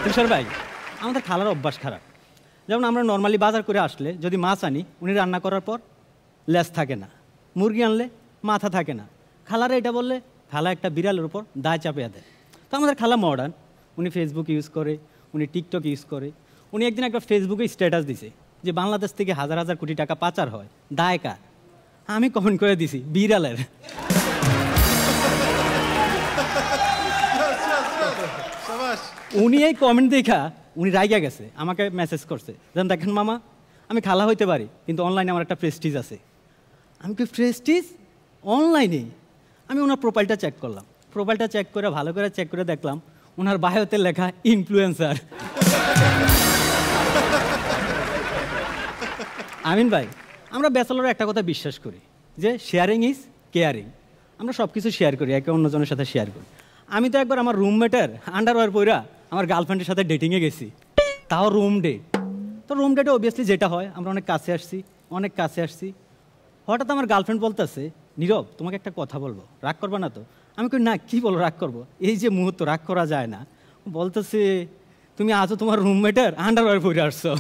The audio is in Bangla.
তুষার ভাই, আমাদের খালার অভ্যাস খারাপ। যেমন আমরা নর্মালি বাজার করে আসলে যদি মাছ আনি, উনি রান্না করার পর লেজ থাকে না, মুরগি আনলে মাথা থাকে না। খালারে এটা বললে খালা একটা বিড়ালের উপর দায় চাপিয়ে দেয়। তো আমাদের খালা মডার্ন, উনি ফেসবুক ইউজ করে, উনি টিকটক ইউজ করে। উনি একদিন একটা ফেসবুকে স্ট্যাটাস দিছে যে বাংলাদেশ থেকে হাজার হাজার কোটি টাকা পাচার হয়, দায় কার? আমি কমেন্ট করে দিছি বিড়ালের। উনি এই কমেন্ট দেখা উনি রাইগা গেছে, আমাকে মেসেজ করছে, যেন দেখেন মামা, আমি খালা হইতে পারি কিন্তু অনলাইনে আমার একটা প্রেস্টিজ আছে। আমি কি প্রেস্টিজ অনলাইনে? আমি ওনার প্রোফাইলটা চেক করলাম, প্রোফাইলটা চেক করে ভালো করে চেক করে দেখলাম ওনার বায়োতে লেখা ইনফ্লুয়েন্সার। আমিন ভাই, আমরা ব্যাচেলর একটা কথা বিশ্বাস করি যে শেয়ারিং ইজ কেয়ারিং। আমরা সব কিছু শেয়ার করি, একে অন্যজনের সাথে শেয়ার করি। আমি তো একবার আমার রুমমেটের আন্ডারওয়্যার পইরা আমার গার্লফ্রেন্ডের সাথে ডেটিংয়ে গেছি, তাও রুম ডেট। তো রুম ডেটে অবভিয়াসলি যেটা হয়, আমরা অনেক কাছে আসছি। হঠাৎ আমার গার্লফ্রেন্ড বলতেছে, নীরব তোমাকে একটা কথা বলবো, রাগ করবা না তো? আমি কই না, কী বলো, রাগ করবো? এই যে মুহূর্ত, রাগ করা যায় না। বলতেছে, তুমি আজও তোমার রুমমেটের আন্ডারওয়্যার পরে আসছো।